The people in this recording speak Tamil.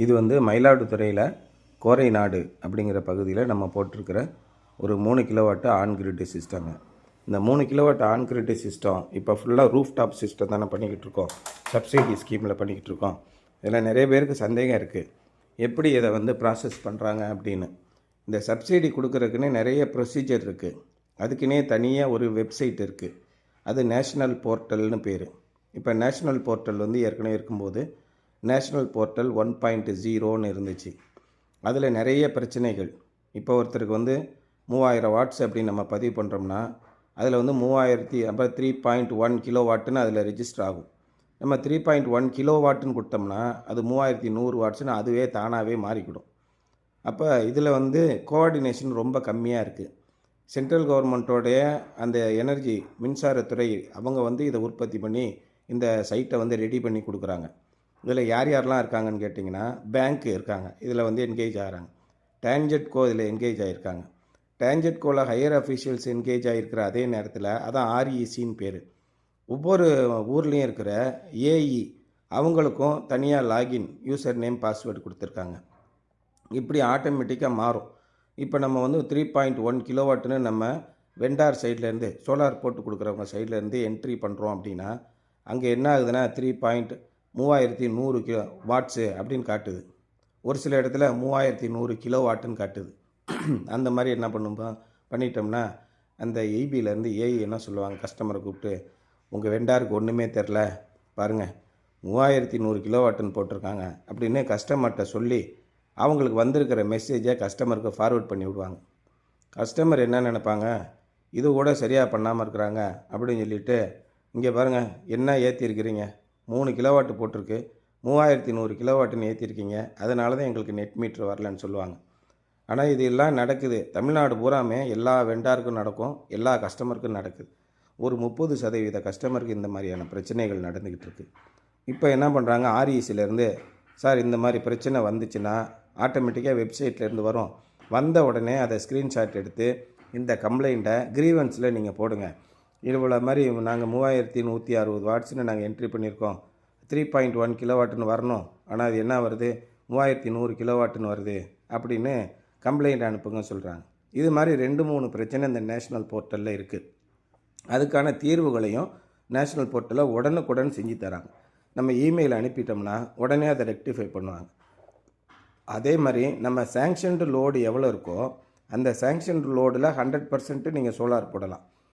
இது வந்து மயிலாடுதுறையில் கோரைநாடு அப்படிங்கிற பகுதியில் நம்ம போட்டிருக்கிற ஒரு 3 கிலோவாட் ஆன் கிரிட் சிஸ்டங்க. இந்த 3 கிலோவாட் ஆன் கிரிட் சிஸ்டம் இப்போ ஃபுல்லாக ரூஃப் டாப் சிஸ்டம் தானே பண்ணிக்கிட்டு இருக்கோம், சப்சிடி ஸ்கீமில் பண்ணிக்கிட்டு இருக்கோம். இதில் நிறைய பேருக்கு சந்தேகம் இருக்குது, எப்படி இதை வந்து ப்ராசஸ் பண்ணுறாங்க அப்படின்னு. இந்த சப்சிடி கொடுக்குறதுக்குன்னு நிறைய ப்ரொசீஜர் இருக்குது. அதுக்குன்னே தனியாக ஒரு வெப்சைட் இருக்குது, அது நேஷ்னல் போர்ட்டல்னு பேர். இப்போ நேஷ்னல் போர்ட்டல் வந்து ஏற்கனவே இருக்கும்போது நேஷ்னல் போர்ட்டல் 1.0ன்னு இருந்துச்சு. அதில் நிறைய பிரச்சனைகள். இப்போ ஒருத்தருக்கு வந்து 3000 வாட்ஸ் அப்படின்னு நம்ம பதிவு பண்ணுறோம்னா அதில் வந்து 3.1 கிலோ வாட்டுன்னு அதில் ரெஜிஸ்டர் ஆகும். நம்ம 3.1 கிலோ வாட்டுன்னு கொடுத்தோம்னா அது 3100 வாட்ஸ்ன்னு அதுவே தானாகவே மாறிக்கிடும். அப்போ இதில் வந்து கோஆர்டினேஷன் ரொம்ப கம்மியாக இருக்குது. சென்ட்ரல் கவர்மெண்ட்டோடைய அந்த எனர்ஜி மின்சாரத்துறை அவங்க வந்து இதை உற்பத்தி பண்ணி இந்த சைட்டை வந்து ரெடி பண்ணி கொடுக்குறாங்க. இதில் யார் யாரெலாம் இருக்காங்கன்னு கேட்டிங்கன்னா, பேங்க்கு இருக்காங்க, இதில் வந்து என்கேஜ் ஆகிறாங்க. டான்ஜெட்கோ இதில் என்கேஜ் ஆகிருக்காங்க. டான்ஜெட்கோவில் ஹையர் அஃபீஷியல்ஸ் என்கேஜ் ஆகிருக்கிற அதே நேரத்தில் அதான் ஆர்இசின்னு பேர். ஒவ்வொரு ஊர்லேயும் இருக்கிற ஏஇ அவங்களுக்கும் தனியாக லாகின் யூசர் நேம் பாஸ்வேர்டு கொடுத்துருக்காங்க. இப்படி ஆட்டோமேட்டிக்காக மாறும். இப்போ நம்ம வந்து 3.1 கிலோவாட்டுன்னு நம்ம வெண்டார் சைட்லேருந்து சோலார் போட்டு கொடுக்குறவங்க சைட்லேருந்து என்ட்ரி பண்ணுறோம் அப்படின்னா அங்கே என்ன ஆகுதுன்னா 3100 கிலோ வாட்ஸு அப்படின்னு காட்டுது. ஒரு சில இடத்துல 3100 கிலோ வாட்டுன்னு காட்டுது. அந்த மாதிரி என்ன பண்ணிட்டோம்னா அந்த ஈபியிலேருந்து ஏஐ என்ன சொல்லுவாங்க, கஸ்டமரை கூப்பிட்டு, உங்கள் வெண்டாருக்கு ஒன்றுமே தெரில பாருங்கள் 3100 கிலோ வாட்டுன்னு போட்டிருக்காங்க அப்படின்னு கஸ்டமர்கிட்ட சொல்லி அவங்களுக்கு வந்திருக்கிற மெசேஜை கஸ்டமருக்கு ஃபார்வேர்ட் பண்ணி விடுவாங்க. கஸ்டமர் என்ன நினைப்பாங்க, இது கூட சரியாக பண்ணாமல் இருக்கிறாங்க அப்படின்னு சொல்லிட்டு, இங்கே பாருங்கள் என்ன ஏற்றிருக்கிறீங்க, 3 கிலோவாட்டு போட்டிருக்கு, 3100 கிலோவாட்டுன்னு ஏற்றிருக்கீங்க, அதனால தான் எங்களுக்கு நெட் மீட்ரு வரலன்னு சொல்லுவாங்க. ஆனால் இது எல்லாம் நடக்குது தமிழ்நாடு பூராமே, எல்லா வெண்டாருக்கும் நடக்கும், எல்லா கஸ்டமருக்கும் நடக்குது. ஒரு 30% கஸ்டமருக்கு இந்த மாதிரியான பிரச்சனைகள் நடந்துக்கிட்டு இருக்குது. இப்போ என்ன பண்ணுறாங்க, ஆர்இசிலேருந்து, சார் இந்த மாதிரி பிரச்சனை வந்துச்சுன்னா ஆட்டோமேட்டிக்காக வெப்சைட்லேருந்து வரும், வந்த உடனே அதை ஸ்க்ரீன்ஷாட் எடுத்து இந்த கம்ப்ளைண்ட்டை க்ரீவன்ஸில் நீங்கள் போடுங்க. இவ்வளோ மாதிரி நாங்கள் 3160 வாட்ஸ்ன்னு நாங்கள் என்ட்ரி பண்ணியிருக்கோம், 3.1 கிலோவாட்டுன்னு வரணும், ஆனால் அது என்ன வருது 3100 கிலோவாட்டுன்னு வருது அப்படின்னு கம்ப்ளைண்ட் அனுப்புங்க சொல்கிறாங்க. இது மாதிரி 2-3 பிரச்சனை இந்த நேஷ்னல் போர்ட்டலில் இருக்குது. அதுக்கான தீர்வுகளையும் நேஷ்னல் போர்ட்டலில் உடனுக்குடன் செஞ்சு தராங்க. நம்ம இமெயில் அனுப்பிட்டோம்னா உடனே அதை ரெக்டிஃபை பண்ணுவாங்க. அதே மாதிரி நம்ம சேங்ஷன்டு லோடு எவ்வளோ இருக்கோ அந்த சேங்ஷன்டு லோடில் 100% நீங்கள் சோலார் போடலாம்.